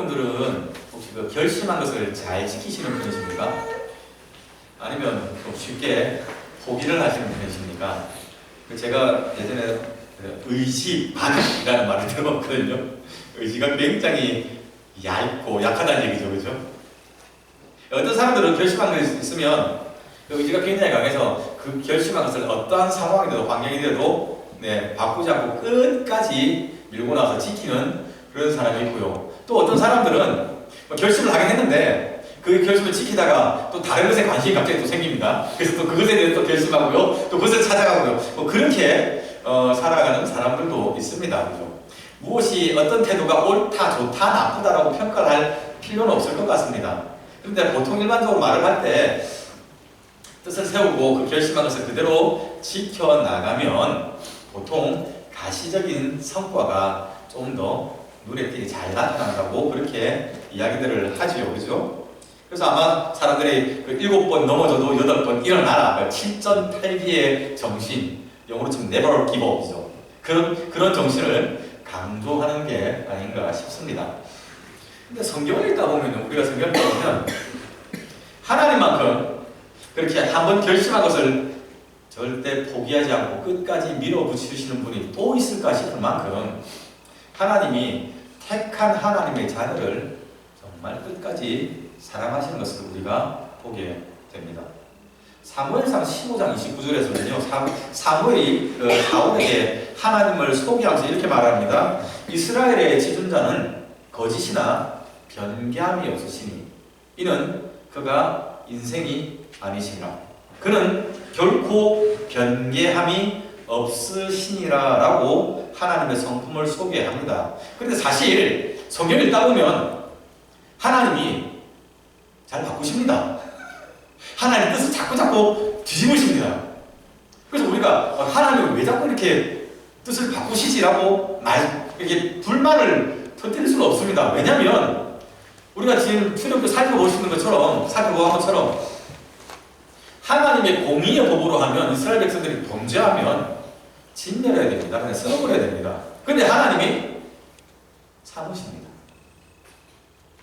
여러분들은 혹시 그 결심한 것을 잘 지키시는 편이십니까? 아니면 좀 쉽게 포기를 하시는 편이십니까? 제가 예전에 의지반이라는 말을 들어봤거든요. 의지가 굉장히 얇고 약하다는 얘기죠, 그죠? 어떤 사람들은 결심한 것이 있으면 그 의지가 굉장히 강해서 그 결심한 것을 어떠한 상황이든 환경이 되도 바꾸지 않고 끝까지 밀고 나서 지키는 그런 사람이 있고요. 또 어떤 사람들은 결심을 하긴 했는데 그 결심을 지키다가 또 다른 것에 관심이 갑자기 또 생깁니다. 그래서 또 그것에 대해서 또 결심하고요. 또 그것을 찾아가고요. 뭐 그렇게 살아가는 사람들도 있습니다. 그죠? 무엇이 어떤 태도가 옳다, 좋다, 나쁘다라고 평가를 할 필요는 없을 것 같습니다. 그런데 보통 일반적으로 말을 할 때 뜻을 세우고 그 결심한 것을 그대로 지켜나가면 보통 가시적인 성과가 좀 더 눈에 띄게 잘 나타난다고 그렇게 이야기들을 하지요. 그죠? 그래서 아마 사람들이 그 7번 넘어져도 8번 일어나라. 7전8기의 정신, 영어로 치면 never give up이죠. 그런 정신을 강조하는 게 아닌가 싶습니다. 근데 성경을 읽다 보면, 우리가 성경을 읽다 보면 하나님만큼 그렇게 한번 결심한 것을 절대 포기하지 않고 끝까지 밀어붙이시는 분이 또 있을까 싶을 만큼 하나님이 택한 하나님의 자녀를 정말 끝까지 사랑하시는 것을 우리가 보게 됩니다. 사무엘상 15장 29절에서는요, 사무엘이 사울에게 하나님을 소개하면서 이렇게 말합니다. 이스라엘의 지존자는 거짓이나 변개함이 없으시니 이는 그가 인생이 아니시니라. 그는 결코 변개함이 없으시니라 라고 하나님의 성품을 소개합니다. 그런데 사실 성경을 읽다 보면 하나님이 잘 바꾸십니다. 하나님 뜻을 자꾸 뒤집으십니다. 그래서 우리가 하나님은 왜 자꾸 이렇게 뜻을 바꾸시지라고 이렇게 불만을 터뜨릴 수는 없습니다. 왜냐하면 우리가 지금 출애굽기 살펴보시는 것처럼 하나님의 공의의 법으로 하면 이스라엘 백성들이 범죄하면 진멸해야 됩니다. 그냥 썰어버려야 됩니다. 그런데 하나님이 참으십니다.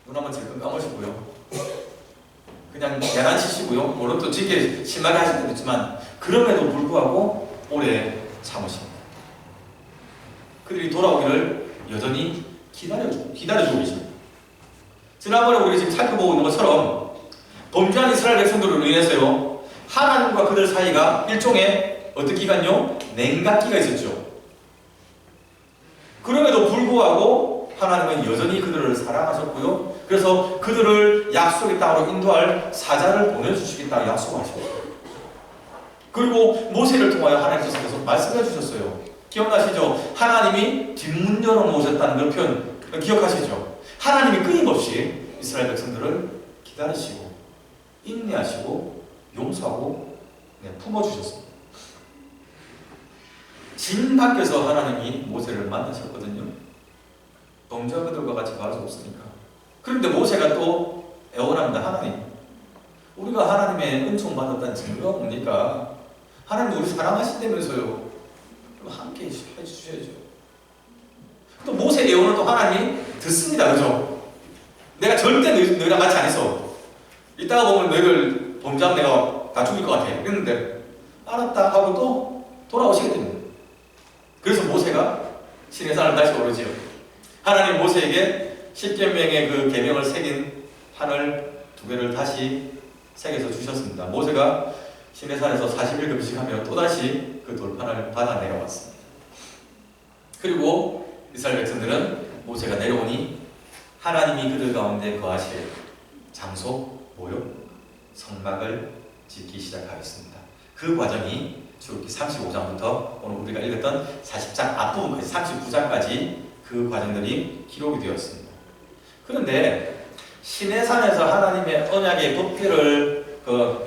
눈 한번 질끈 감으시고요. 그냥 계란치시고요. 물론 또 징계 심하게 하실 때도 있지만 그럼에도 불구하고 오래 참으십니다. 그들이 돌아오기를 여전히 기다려주고 계십니다. 지난번에 우리 지금 살펴보고 있는 것처럼 범죄한 이스라엘 백성들로 인해서요, 하나님과 그들 사이가 일종의 어떤 기간요? 냉각기가 있었죠. 그럼에도 불구하고 하나님은 여전히 그들을 사랑하셨고요. 그래서 그들을 약속의 땅으로 인도할 사자를 보내주시겠다고 약속하셨어요. 그리고 모세를 통하여 하나님께서 계속 말씀해 주셨어요. 기억나시죠? 하나님이 뒷문 열어놓으셨다는 그 표현 기억하시죠? 하나님이 끊임없이 이스라엘 백성들을 기다리시고 인내하시고 용서하고 품어주셨습니다. 진 밖에서 하나님이 모세를 만나셨거든요. 범죄한 그들과 같이 갈 수 없으니까. 그런데 모세가 또 애원합니다. 하나님, 우리가 하나님의 은총 받았다는 증거가 뭡니까? 하나님 우리 사랑하신다면서요. 그럼 함께 해주셔야죠. 또 모세의 애원을 또 하나님이 듣습니다. 그죠? 내가 절대 너희랑 같이 안 있어. 이따가 보면 너희를 범죄하면 내가 다 죽일 것 같아. 그랬는데 알았다 하고 또 돌아오시게 됩니다. 그래서 모세가 시내산을 다시 오르지요. 하나님 모세에게 10계명의 그 계명을 새긴 판을 2개를 다시 새겨서 주셨습니다. 모세가 시내산에서 40일 금식하며 또다시 그 돌판을 받아 내려왔습니다. 그리고 이스라엘 백성들은 모세가 내려오니 하나님이 그들 가운데 거하실 장소, 모욕, 성막을 짓기 시작하였습니다. 그 과정이 출애굽기 35장부터 오늘 우리가 읽었던 40장 앞부분까지 39장까지 그 과정들이 기록이 되었습니다. 그런데 시내산에서 하나님의 언약의 법궤를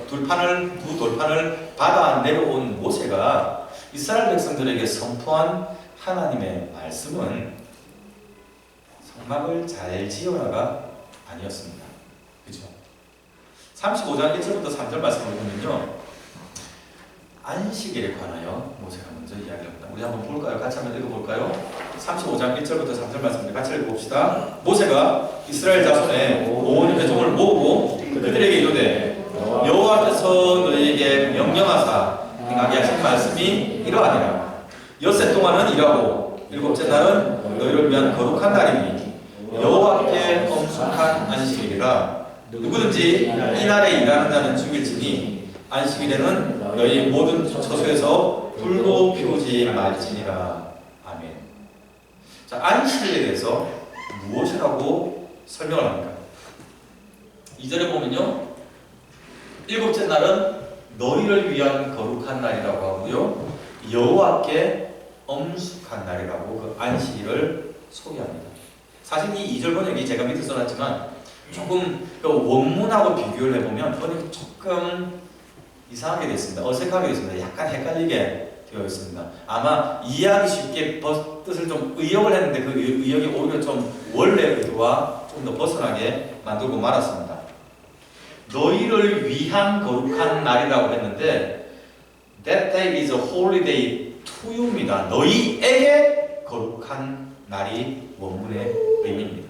두 돌판을 받아 내려온 모세가 이스라엘 백성들에게 선포한 하나님의 말씀은 성막을 잘 지어라가 아니었습니다. 그렇죠? 35장 1절부터 3절 말씀을 보면요, 안식일에 관하여 모세가 먼저 이야기합니다. 우리 한번 볼까요? 같이 한번 읽어볼까요? 35장 1절부터 3절 말씀입니다. 같이 읽어봅시다. 모세가 이스라엘 자손의 온 회족을 모으고 그들에게 이르되 여호와께서 너희에게 명령하사 행하게 하신 말씀이 이러하니라. 엿새 동안은 일하고 일곱째 날은 너희를 위한 거룩한 날이니 여호와께 엄숙한 안식일이라. 누구든지 이 날에 일하는 자는 죽일지니 안식일에는 너희 모든 처소에서 불도 피우지 말지니라. 아멘. 자, 안식일에 대해서 무엇이라고 설명을 합니까? 2절에 보면요, 일곱째 날은 너희를 위한 거룩한 날이라고 하고요, 여호와께 엄숙한 날이라고 그 안식일을 소개합니다. 사실 이 2절 번역이 제가 밑에 써놨지만 조금 그 원문하고 비교를 해보면 번역이 조금 이상하게 됐습니다. 어색하게 됐습니다. 약간 헷갈리게 되어 있습니다. 아마 이해하기 쉽게 뜻을 좀 의역을 했는데 그 의역이 오히려 좀 원래 의도와 좀 더 벗어나게 만들고 말았습니다. 너희를 위한 거룩한 날이라고 했는데 That day is a holy day to you입니다. 너희에게 거룩한 날이 원문의 의미입니다.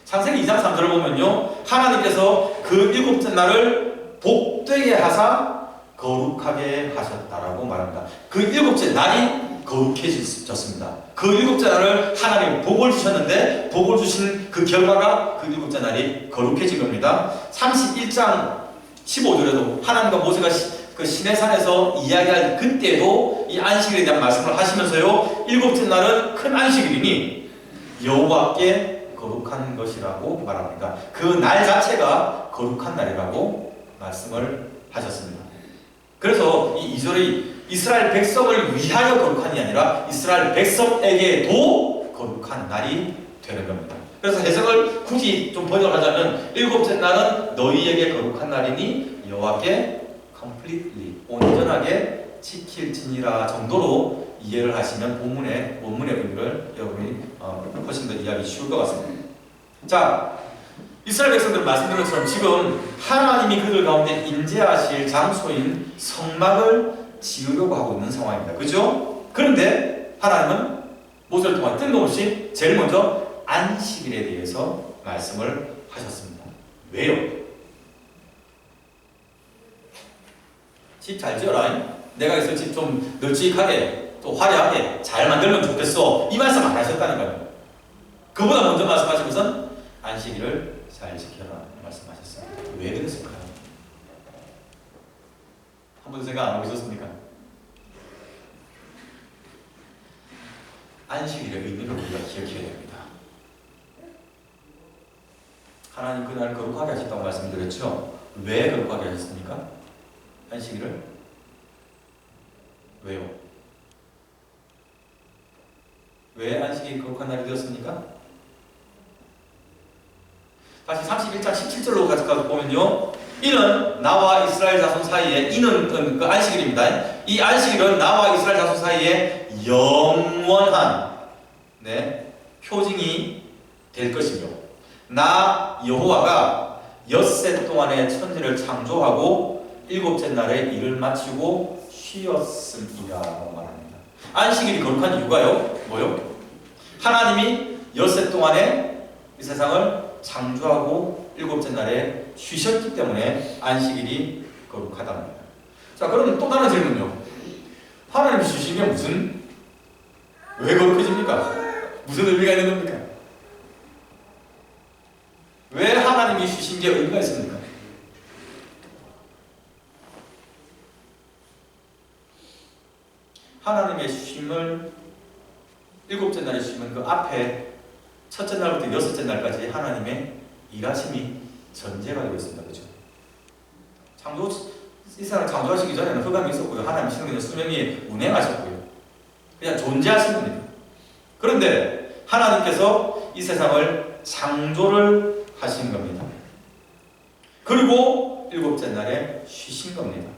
창세기 2장 3절을 보면요, 하나님께서 그 일곱째 날을 복되게 하사 거룩하게 하셨다라고 말합니다. 그 일곱째 날이 거룩해졌습니다. 그 일곱째 날을 하나님 복을 주셨는데 복을 주신 그 결과가 그 일곱째 날이 거룩해진 겁니다. 31장 15절에도 하나님과 모세가 그 시내산에서 이야기할 그때도 이 안식일에 대한 말씀을 하시면서요, 일곱째 날은 큰 안식일이니 여호와께 거룩한 것이라고 말합니다. 그 날 자체가 거룩한 날이라고 말씀을 하셨습니다. 그래서 이 2절이 이스라엘 백성을 위하여 거룩한이 아니라 이스라엘 백성에게도 거룩한 날이 되는 겁니다. 그래서 해석을 굳이 좀 번역을 하자면 일곱째 날은 너희에게 거룩한 날이니 여호와께 completely, 온전하게 지킬지니라 정도로 이해를 하시면 원문의 의미를 여러분이 훨씬 더 이해하기 쉬울 것 같습니다. 자, 이스라엘 백성들은 말씀드린 것처럼 지금 하나님이 그들 가운데 임재하실 장소인 성막을 지으려고 하고 있는 상황입니다. 그죠? 그런데 하나님은 모세를 통해 뜬금없이 제일 먼저 안식일에 대해서 말씀을 하셨습니다. 왜요? 집 잘 지어라. 내가 있을 집 좀 널찍하게 또 화려하게 잘 만들면 좋겠어. 이 말씀 안 하셨다는 거예요. 그보다 먼저 말씀하신 것은 안식일을 잘 지켜라 말씀하셨습니다. 왜 그랬을까요? 한 번도 생각 안 하고 있었습니까? 안식일의 의미를 우리가 기억해야 됩니다. 하나님 그날 거룩하게 하셨다고 말씀드렸죠? 왜 거룩하게 하셨습니까? 안식일을? 왜요? 왜 안식일이 거룩한 날이 되었습니까? 다시 31장 17절로 가서 보면요, 이는 나와 이스라엘 자손 사이에, 이는 그 안식일입니다. 이 안식일은 나와 이스라엘 자손 사이에 영원한 표징이 될 것이며, 나 여호와가 엿새 동안의 천지를 창조하고 일곱째 날에 일을 마치고 쉬었음이라고 말합니다. 안식일이 거룩한 이유가요, 뭐요? 하나님이 엿새 동안에 이 세상을 창조하고 일곱째 날에 쉬셨기 때문에 안식일이 거룩하답니다. 자, 그럼 또 다른 질문요. 하나님이 쉬신 게 왜 거룩해집니까? 무슨 의미가 있는 겁니까? 왜 하나님이 쉬신 게 의미가 있습니까? 하나님의 쉼을, 일곱째 날의 쉼은 그 앞에 첫째 날부터 여섯째 날까지 하나님의 일하심이 전제가 되고 있습니다. 그렇죠? 이 세상을 창조하시기 전에는 흑암이 있었고요. 하나님 신경의 수명이 운행하셨고요. 그냥 존재하신 겁니다. 그런데 하나님께서 이 세상을 창조를 하신 겁니다. 그리고 일곱째 날에 쉬신 겁니다.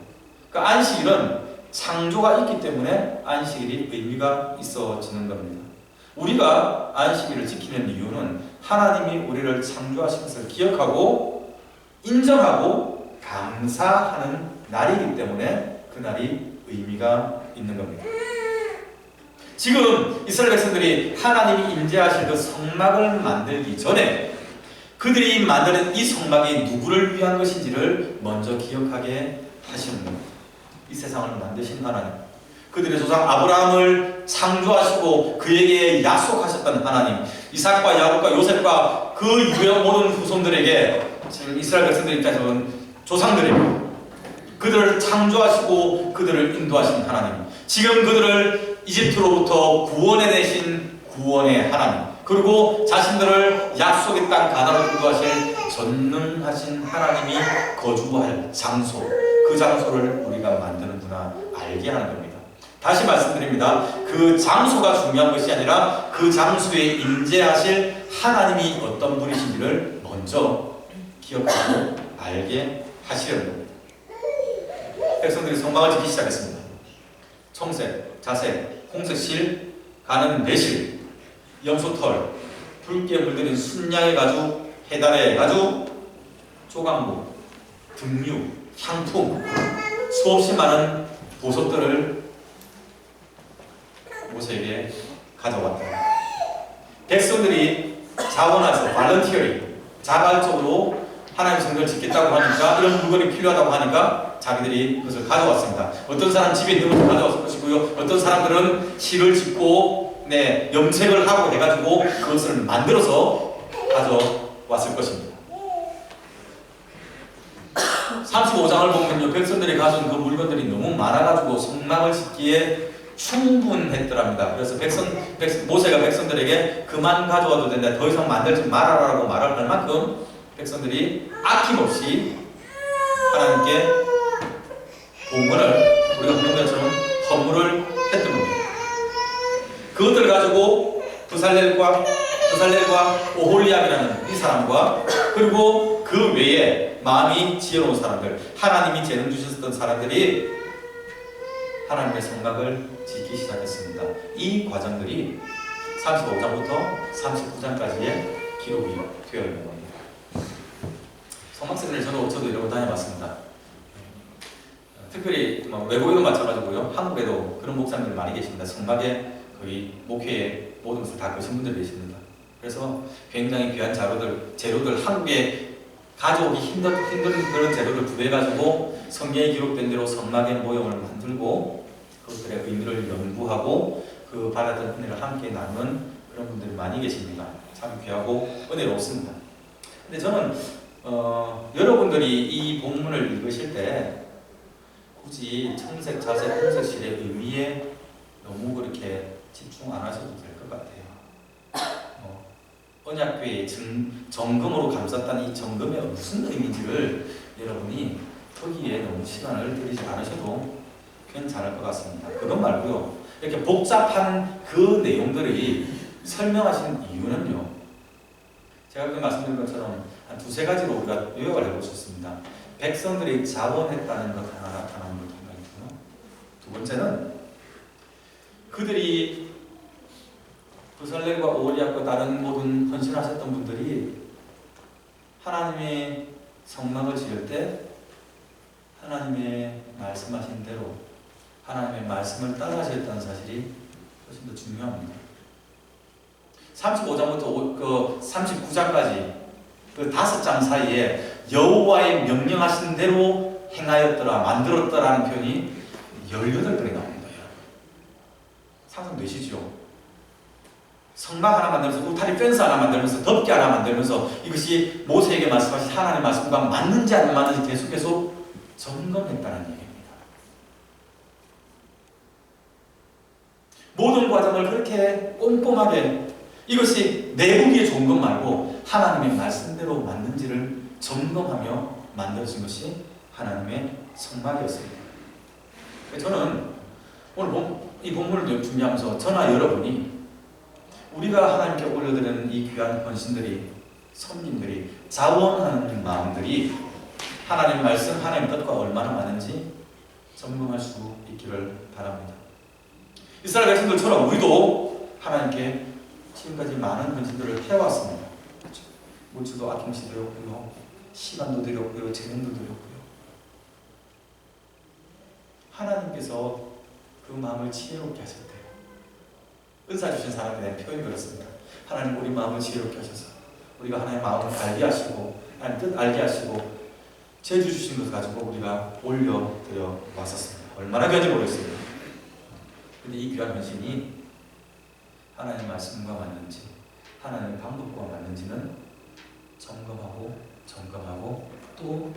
그러니까 안식일은 창조가 있기 때문에 안식일이 의미가 있어지는 겁니다. 우리가 안식일을 지키는 이유는 하나님이 우리를 창조하신 것을 기억하고 인정하고 감사하는 날이기 때문에 그 날이 의미가 있는 겁니다. 지금 이스라엘 백성들이 하나님이 임재하실 그 성막을 만들기 전에 그들이 만드는 이 성막이 누구를 위한 것인지를 먼저 기억하게 하시는 겁니다. 이 세상을 만드신 하나님, 그들의 조상 아브라함을 창조하시고 그에게 약속하셨던 하나님, 이삭과 야곱과 요셉과 그 이후의 모든 후손들에게, 지금 이스라엘 백성들 입장에서는 조상들에게 그들을 창조하시고 그들을 인도하신 하나님, 지금 그들을 이집트로부터 구원해내신 구원의 하나님, 그리고 자신들을 약속의 땅 가나안으로 인도하실 전능하신 하나님이 거주할 장소, 그 장소를 우리가 만드는구나 알게 하는 겁니다. 다시 말씀드립니다. 그 장소가 중요한 것이 아니라 그 장소에 임재하실 하나님이 어떤 분이신지를 먼저 기억하고 알게 하시려는 겁니다. 백성들이 성막을 짓기 시작했습니다. 청색, 자색, 홍색실, 가는 내실, 염소털, 붉게 물들인 순양의 가죽, 해달의 가죽, 조각목, 등류, 향품, 수없이 많은 보석들을 모세에게 가져왔다. 백성들이 자원해서 발런티어리, 자발적으로 하나님 성전을 짓겠다고 하니까, 이런 물건이 필요하다고 하니까 자기들이 그것을 가져왔습니다. 어떤 사람 집에 있는 것을 가져왔을 것이고요, 어떤 사람들은 실을 짓고 염색을 하고 해가지고 그것을 만들어서 가져왔을 것입니다. 35장을 보면요, 백성들이 가져온 그 물건들이 너무 많아가지고 성막을 짓기에 충분했더랍니다. 그래서 모세가 백성들에게 그만 가져와도 된다, 더 이상 만들지 말아라라고 말할 만큼 백성들이 아낌없이 하나님께 봉헌을, 우리가 보는 것처럼 헌물을 했던 겁니다. 그것들을 가지고 부살렐과 오홀리압이라는 이 사람과, 그리고 그 외에 마음이 지혜로운 사람들, 하나님이 재능 주셨던 사람들이 하나님의 성막을 짓기 시작했습니다. 이 과정들이 35장부터 39장까지의 기록이 되어 있는 겁니다. 성막세미나를 저도 여러 번 다녀봤습니다. 특별히 외국에도 마찬가지고요, 한국에도 그런 목사님들 많이 계십니다. 성막에 거의 목회에 모든 것을 다 거신 분들이 계십니다. 그래서 굉장히 귀한 재료들, 한국에 가져오기 힘든 그런 재료를 구해가지고 성경에 기록된 대로 성막의 모형을 만들고 그것들의 의미를 연구하고 그 받았던 은혜를 함께 나누는 그런 분들이 많이 계십니다. 참 귀하고 은혜롭습니다. 근데 저는 여러분들이 이 본문을 읽으실 때 굳이 청색, 자색, 홍색실의 의미에 너무 그렇게 집중 안 하셔도 될 것 같아요. 언약궤에 정금으로 감쌌다는 이 정금의 무슨 의미인지를 여러분이 거기에 너무 시간을 들이지 않으셔도 괜찮을 것 같습니다. 그것 말고요, 이렇게 복잡한 그 내용들이 설명하신 이유는요, 제가 그 말씀드린 것처럼 한 두세 가지로 우리가 요약을 해보셨습니다. 백성들이 자원했다는 것 하나 나타나는 것 하나 있고요. 두 번째는 그들이 부살렐과 오홀리압과 다른 모든 헌신하셨던 분들이 하나님의 성막을 지을 때 하나님의 말씀하신 대로 하나님의 말씀을 따라하셨다는 사실이 훨씬 더 중요합니다. 35장부터 39장까지 그 5장 사이에 여호와의 명령하신 대로 행하였더라, 만들었더라는 표현이 18번이 나옵니다. 상상되시죠? 성막 하나 만들면서, 울타리 펜스 하나 만들면서, 덮개 하나 만들면서 이것이 모세에게 말씀하신 하나님의 말씀과 맞는지 안 맞는지 계속해서 점검했다는 얘기입니다. 모든 과정을 그렇게 꼼꼼하게, 이것이 내부기에 좋은 것 말고 하나님의 말씀대로 맞는지를 점검하며 만들어진 것이 하나님의 성막이었습니다. 저는 오늘 이 본문을 준비하면서 저나 여러분이 우리가 하나님께 올려드리는 이 귀한 헌신들이, 손님들이, 자원하는 마음들이 하나님 말씀, 하나님 뜻과 얼마나 많은지 점검할 수 있기를 바랍니다. 이스라엘 백성들처럼 우리도 하나님께 지금까지 많은 헌신들을 해왔습니다. 물질도 아낌없이 드렸고요, 시간도 드렸고요, 재능도 드렸고요. 하나님께서 그 마음을 지혜롭게 하실 때, 은사 주신 사람에 대한 표현이 그렇습니다. 하나님 우리 마음을 지혜롭게 하셔서 우리가 하나님의 마음을 알게 하시고 하나님 뜻 알게 하시고 제주 주신 것을 가지고 우리가 올려드려 왔었습니다. 얼마나 견지 모르겠습니다. 근데 이 귀한 헌신이 하나님의 말씀과 맞는지 하나님의 방법과 맞는지는 점검하고 또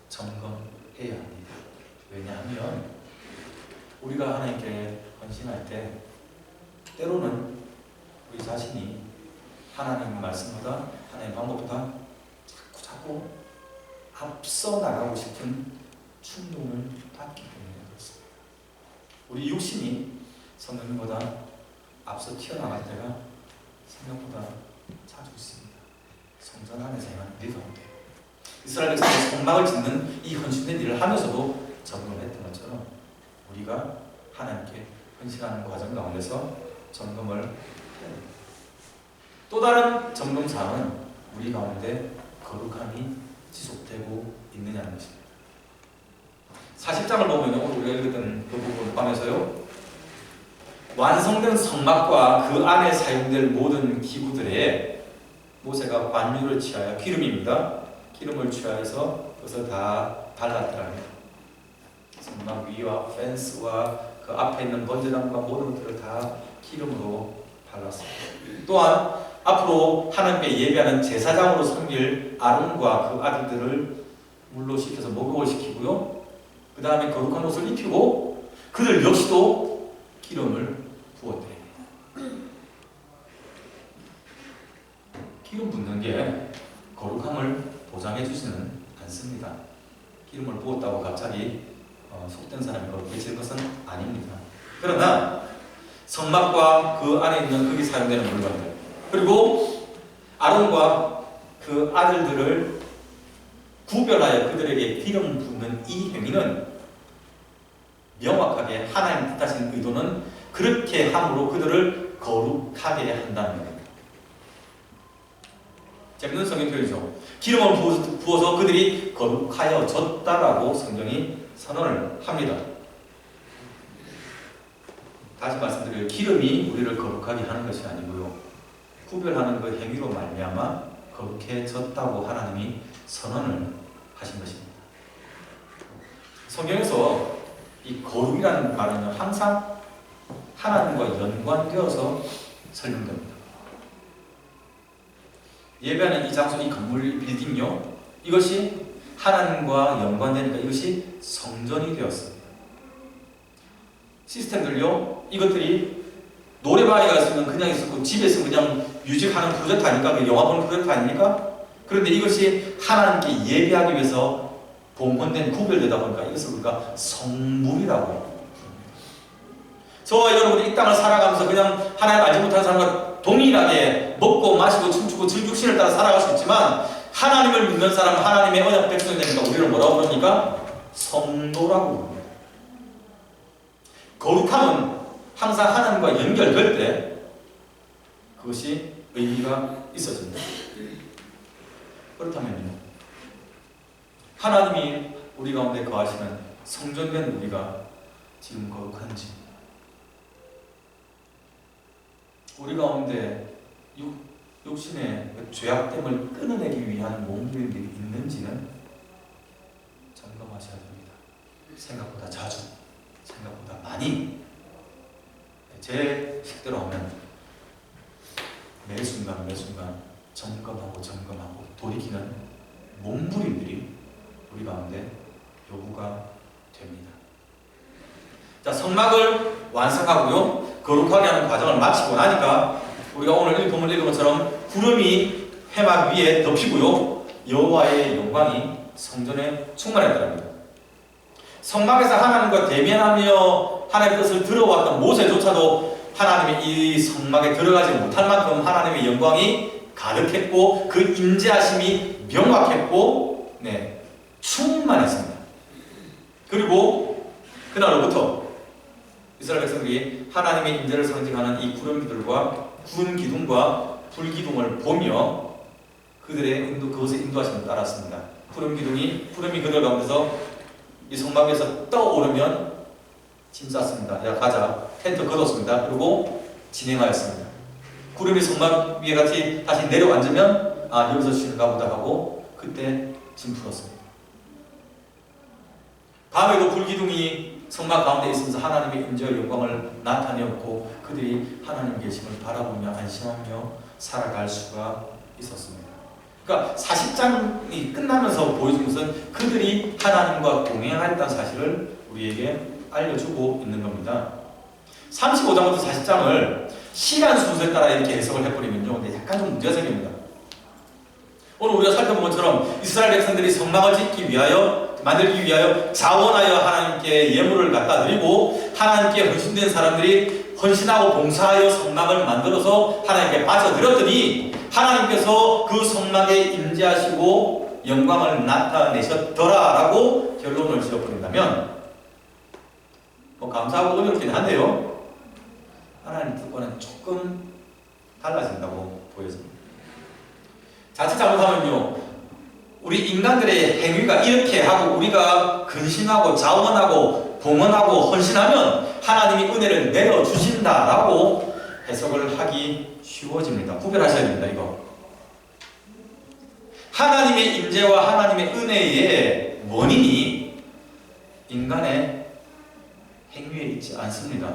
점검해야 합니다. 왜냐하면 우리가 하나님께 헌신할 때 때로는 우리 자신이 하나님의 말씀보다 하나님의 방법보다 자꾸 앞서 나가고 싶은 충동을 받기 때문에 그렇습니다. 우리 육신이 성령보다 앞서 튀어나갈 때가 생각보다 자주 있습니다. 성전 안에서 행하는 일 가운데 이스라엘 백성이 성막을 짓는 이 헌신된 일을 하면서도 점검했던 것처럼 우리가 하나님께 헌신하는 과정 가운데서 점검을 해야 됩니다. 또 다른 점검사항은 우리 가운데 거룩함이 지속되고 있느냐는 것입니다. 40장을 보면 오늘 우리가 읽었던 그 부분을 포함해서요, 완성된 성막과 그 안에 사용될 모든 기구들에 모세가 관유를 취하여 기름입니다. 기름을 취하여서 그것을 다 발랐더랍니다. 성막 위와 펜스와 그 앞에 있는 번제단과 모든 것들을 다 기름으로 발랐습니다. 또한 앞으로 하나님께 예배하는 제사장으로 섬길 아론과 그 아들들을 물로 씻겨서 목욕을 시키고요. 그 다음에 거룩한 옷을 입히고 그들 역시도 기름을 부어드립니다. 기름 붓는 게 거룩함을 보장해 주지는 않습니다. 기름을 부었다고 갑자기 속된 사람이 거룩해질 것은 아닙니다. 그러나 성막과 그 안에 있는 거기 사용되는 물건들, 그리고 아론과 그 아들들을 구별하여 그들에게 기름 붓는 이 행위는 명확하게 하나님 뜻하신 의도는 그렇게 함으로 그들을 거룩하게 한다는 겁니다. 재밌는 성경 표현이죠. 기름을 부어서 그들이 거룩하여졌다라고 성경이 선언을 합니다. 다시 말씀드려요. 기름이 우리를 거룩하게 하는 것이 아니고요, 구별하는 그 행위로 말미암아 거룩해졌다고 하나님이 선언을 하신 것입니다. 성경에서 이 거룩이라는 말은 항상 하나님과 연관되어서 설명됩니다. 예배하는 이 장소, 이 건물, 이 빌딩요, 이것이 하나님과 연관되니까 이것이 성전이 되었습니다. 시스템들요, 이것들이 노래방에 갔으면 그냥 있었고 집에 있으면 그냥 뮤직하는 프로젝트 아닙니까? 영화 보는 프로젝트 아닙니까? 그런데 이것이 하나님께 예배하기 위해서 봉헌된 구별되다 보니까 이것을 우리가 성물이라고 부릅니다. 저와 여러분이 이 땅을 살아가면서 그냥 하나님 알지 못하는 사람과 동일하게 먹고 마시고 춤추고 즐육신을 따라 살아갈 수 있지만 하나님을 믿는 사람은 하나님의 언약 백성이 되니까 우리를 뭐라고 부릅니까? 성도라고 부릅니다. 거룩함은 항상 하나님과 연결될 때 그것이 의미가 있어진다. 그렇다면요, 하나님이 우리 가운데 거하시는 성전된 우리가 지금 거룩한지, 우리 가운데 육신의 죄악됨을 끊어내기 위한 몸부림들이 있는지는 점검하셔야 됩니다. 생각보다 자주, 생각보다 많이, 제 식대로 하면 매 순간 점검하고 돌이키는 몸부림들이 우리 가운데 요구가 됩니다. 자, 성막을 완성하고요, 거룩하게 하는 과정을 마치고 나니까 우리가 오늘 본문 읽은 것처럼 구름이 회막 위에 덮이고요, 여호와의 영광이 성전에 충만했더랍니다. 성막에서 하나님과 대면하며 하나님의 뜻을 들어왔던 모세조차도 하나님의 이 성막에 들어가지 못할 만큼 하나님의 영광이 가득했고 그 임재하심이 명확했고 충만했습니다. 그리고 그날로부터 이스라엘 백성들이 하나님의 임재를 상징하는 이 구름 기둥과 불 기둥을 보며 그것의 인도하심을 따랐습니다. 구름이 그들 가운데서 이 성막에서 떠오르면 짐 쌌습니다. 야 가자. 텐트 걷었습니다. 그리고 진행하였습니다. 구름이 성막 위에 같이 다시 내려앉으면 아 여기서 쉬는가 보다 하고 그때 짐 풀었습니다. 밤에도 불기둥이 성막 가운데 있으면서 하나님의 임재와 영광을 나타내었고 그들이 하나님 계심을 바라보며 안심하며 살아갈 수가 있었습니다. 그러니까 40장이 끝나면서 보여준 것은 그들이 하나님과 동행하였다는 사실을 우리에게 알려주고 있는 겁니다. 35장부터 40장을 시간 순서에 따라 이렇게 해석을 해버리면요, 근데 약간 좀 문제가 생깁니다. 오늘 우리가 살펴본 것처럼 이스라엘 백성들이 성막을 짓기 위하여 만들기 위하여 자원하여 하나님께 예물을 갖다 드리고 하나님께 헌신된 사람들이 헌신하고 봉사하여 성막을 만들어서 하나님께 바쳐드렸더니 하나님께서 그 성막에 임재하시고 영광을 나타내셨더라라고 결론을 지어버린다면 뭐 감사하고 은혜롭긴 한데요, 하나님 뜻과는 조금 달라진다고 보여집니다. 자칫 잘못하면요, 우리 인간들의 행위가 이렇게 하고 우리가 근신하고 자원하고 봉헌하고 헌신하면 하나님이 은혜를 내려주신다라고 해석을 하기 쉬워집니다. 구별하셔야 됩니다. 이거 하나님의 임재와 하나님의 은혜의 원인이 인간의 행위에 있지 않습니다.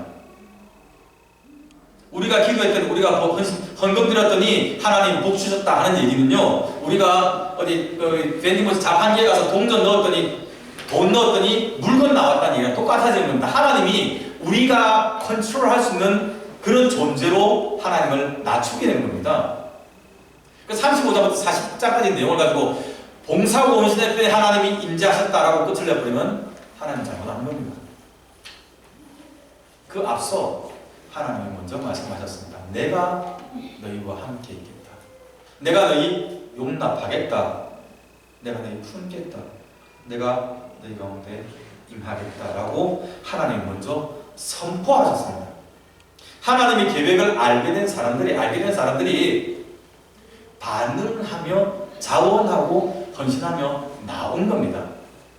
우리가 기도했더니 우리가 헌금 드렸더니 하나님 복 주셨다 하는 얘기는요, 우리가 어디 vending 자판기에 가서 동전 넣었더니 돈 넣었더니 물건 나왔다는 얘기랑 똑같아지는 겁니다. 하나님이 우리가 컨트롤할 수 있는 그런 존재로 하나님을 낮추게 되는 겁니다. 35장부터 40장까지 내용을 가지고 봉사하고 헌신할 때 하나님이 임재하셨다라고 끝을 내버리면 하나님 잘못하는 겁니다. 그 앞서 하나님이 먼저 말씀하셨습니다. 내가 너희와 함께 있겠다. 내가 너희 용납하겠다. 내가 너희 품겠다. 내가 너희 가운데 임하겠다라고 하나님이 먼저 선포하셨습니다. 하나님의 계획을 알게 된 사람들이 반응하며 자원하고 헌신하며 나온 겁니다.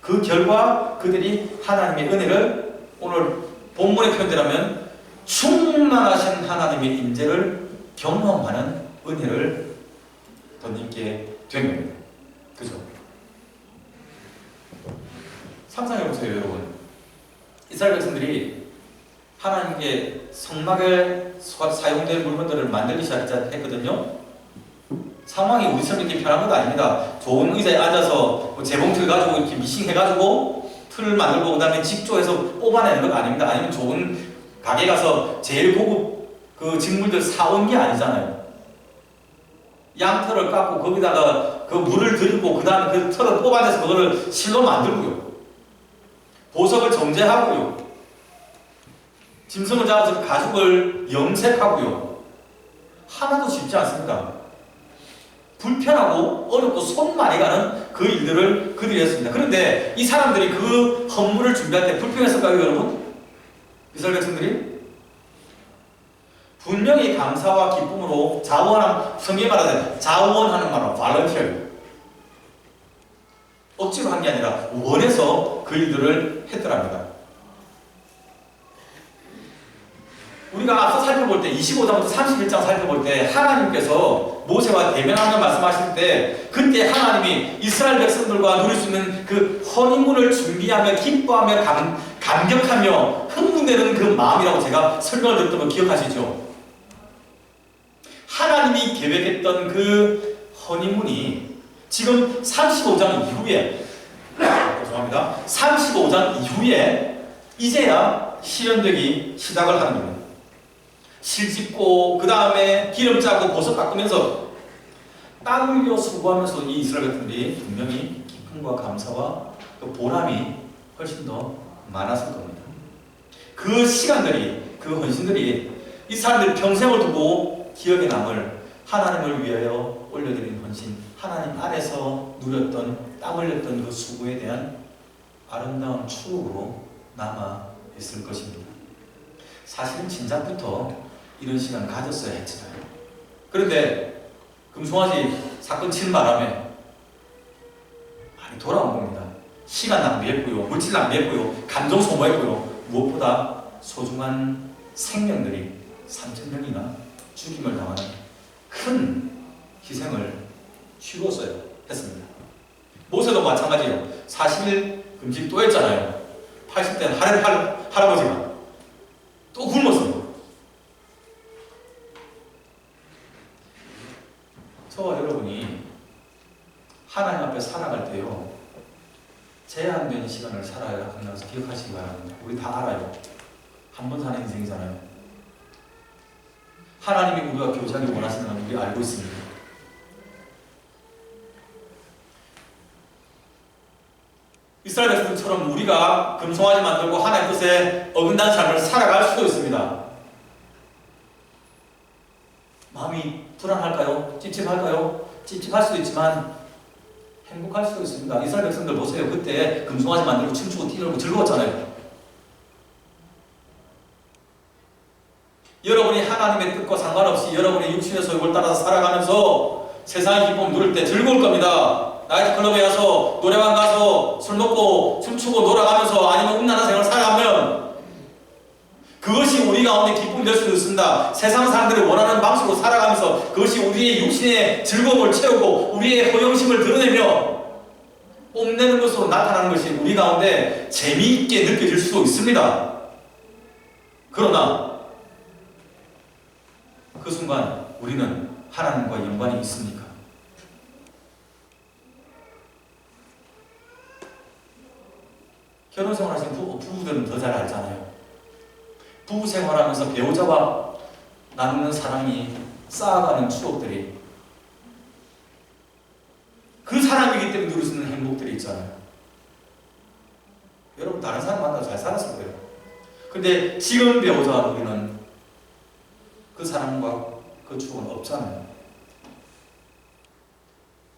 그 결과 그들이 하나님의 은혜를 오늘 본문의 표현대로면 충만하신 하나님의 임재를 경험하는 은혜를 덧입게 된 겁니다. 그죠? 상상해보세요, 여러분. 이스라엘 백성들이 하나님께 성막에 사용된 물건들을 만들기 시작했거든요. 상황이 우리처럼 이렇게 편한 것도 아닙니다. 좋은 의자에 앉아서 재봉틀 가지고 이렇게 미싱해가지고 틀을 만들고 그 다음에 직조해서 뽑아내는 것 아닙니다. 아니면 좋은 가게 가서 제일 고급 그 직물들 사온 게 아니잖아요. 양털을 깎고 거기다가 그 물을 들이고 그 다음에 그 털을 뽑아내서 그거를 실로 만들고요. 보석을 정제하고요. 짐승을 잡아서 가죽을 염색하고요. 하나도 쉽지 않습니다. 불편하고 어렵고 손 많이 가는 그 일들을 그들이 했습니다. 그런데 이 사람들이 그 헌물을 준비할 때 불평했을까요, 여러분? 이스라엘 백성들이? 분명히 감사와 기쁨으로 성경에 말하는 자원하는 말은 volunteer, 억지로 한 게 아니라 원해서 그 일들을 했더랍니다. 우리가 앞서 살펴볼 때 25장부터 31장 살펴볼 때 하나님께서 모세와 대면하며 말씀하실 때 그때 하나님이 이스라엘 백성들과 누릴 수 있는 그 헌인문을 준비하며 기뻐하며 감격하며 흥분되는 그 마음이라고 제가 설명을 드렸던 거 기억하시죠? 하나님이 계획했던 그 헌인문이 지금 35장 이후에 죄송합니다. 35장 이후에 이제야 실현되기 시작을 하는 겁니다. 실짓고 그 다음에 기름 짜고 보석 닦으면서 땀 흘려 수고하면서 이 이스라엘 백성들이 분명히 기쁨과 감사와 또 보람이 훨씬 더 많았을 겁니다. 그 시간들이, 그 헌신들이 이 사람들이 평생을 두고 기억에 남을 하나님을 위하여 올려드린 헌신, 하나님 안에서 누렸던 땀 흘렸던 그 수고에 대한 아름다운 추억으로 남아 있을 것입니다. 사실은 진작부터 이런 시간 가졌어야 했잖아요. 그런데 금송아지 사건 치는 바람에 많이 돌아온 겁니다. 시간 낭비했고요, 물질 낭비했고요, 감정 소모했고요, 무엇보다 소중한 생명들이 3,000명이나 죽임을 당하는 큰 희생을 치루었어요. 했습니다. 모세도 마찬가지예요. 40일 금식 또 했잖아요. 80대 할아버지가 또 굶었습니다. 저와 여러분이 하나님 앞에 살아갈 때요, 제한된 시간을 살아야 한다는 것을 기억하시기 바랍니다. 우리 다 알아요. 한 번 사는 인생이잖아요. 하나님이 우리가 교제하기 원하시는 건 우리 알고 있습니다. 이스라엘 백성들처럼 우리가 금송아지 만들고 하나님의 뜻에 어긋난 삶을 살아갈 수도 있습니다. 마음이 불안할까요? 찝찝할까요? 찝찝할 수도 있지만 행복할 수도 있습니다. 이스라엘 백성들 보세요. 그때 금송아지 만들고 춤추고 뛰놀고 즐거웠잖아요. 여러분이 하나님의 뜻과 상관없이 여러분의 육신의 소욕을 따라서 살아가면서 세상의 기쁨 누릴 때 즐거울 겁니다. 나이트클럽에 가서 노래방 가서 술 먹고 춤추고 놀아가면서 아니면 음란한 생활을 살아가면 그것이 우리 가운데 기쁨이 될 수도 있습니다. 세상 사람들이 원하는 방식으로 살아가면서 그것이 우리의 육신의 즐거움을 채우고 우리의 허영심을 드러내며 뽐내는 것으로 나타나는 것이 우리 가운데 재미있게 느껴질 수도 있습니다. 그러나 그 순간 우리는 하나님과 연관이 있습니까? 결혼생활 하시는 부부들은 더 잘 알잖아요. 부부 생활하면서 배우자와 나누는 사랑이 쌓아가는 추억들이 그 사람이기 때문에 누릴 수 있는 행복들이 있잖아요. 여러분 다른 사람 만나서 잘 살았을 거예요. 근데 지금 배우자와 우리는 그 사람과 그 추억은 없잖아요.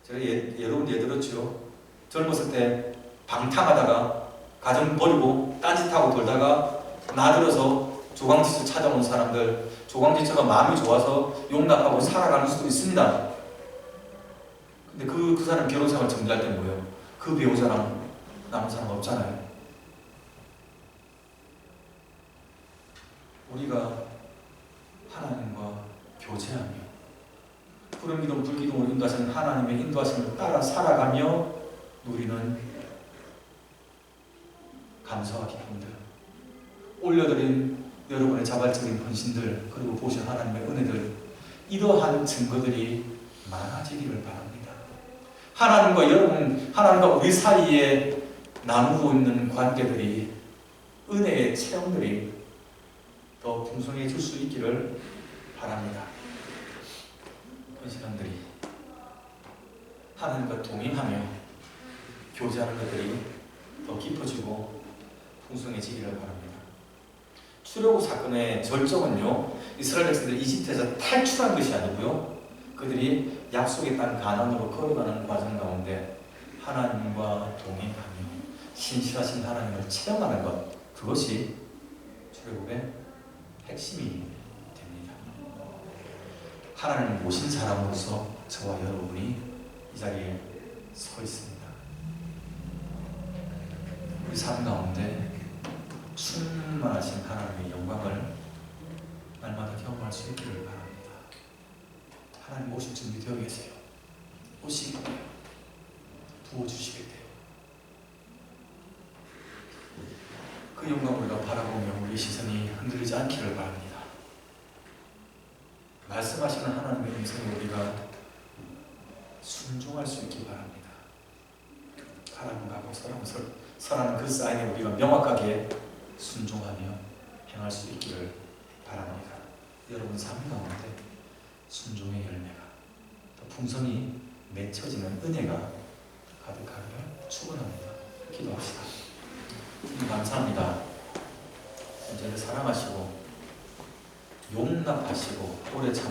제가 여러 번 들었죠. 젊었을 때 방탕하다가 가정 버리고 딴짓하고 돌다가 나들어서 조강지처 찾아온 사람들, 조강지처가 마음이 좋아서 용납하고 살아가는 수도 있습니다. 근데 그 사람 결혼생활 정리할 때 뭐예요? 그 배우자랑 남은 사람 없잖아요. 우리가 하나님과 교제하며 푸른 기둥 불기둥으로 인도하시는 하나님의 인도하심을 따라 살아가며 누리는 감사와 기쁨들, 올려드린 여러분의 자발적인 헌신들, 그리고 보신 하나님의 은혜들, 이러한 증거들이 많아지기를 바랍니다. 하나님과 여러분, 하나님과 우리 사이에 나누고 있는 관계들이, 은혜의 체험들이 더 풍성해질 수 있기를 바랍니다. 헌신원들이 하나님과 동행하며 교제하는 것들이 더 깊어지고 풍성해지기를 바랍니다. 출애굽 사건의 절정은요, 이스라엘 백성들이 이집트에서 탈출한 것이 아니고요, 그들이 약속의 땅 가나안으로 걸어가는 과정 가운데 하나님과 동행하며 신실하신 하나님을 체험하는 것, 그것이 출애굽의 핵심이 됩니다. 하나님을 모신 사람으로서 저와 여러분이 이 자리에 서 있습니다. 우리 삶 가운데 충만하신 하나님의 영광을 날마다 경험할 수 있기를 바랍니다. 하나님 오실 준비 되어 계세요. 오시겠대요. 부어주시겠대요. 그 영광을 우리가 바라보며 우리 시선이 흔들리지 않기를 바랍니다. 말씀하시는 하나님의 음성에 우리가 순종할 수 있기 바랍니다. 가라는 가고 서라는 그 사인에 우리가 명확하게 순종하며 행할 수 있기를 바랍니다. 여러분 삶 가운데 순종의 열매가 더 풍성히 맺혀지는 은혜가 가득하기를 축원합니다. 기도합시다. 감사합니다. 저희를 사랑하시고 용납하시고 오래 참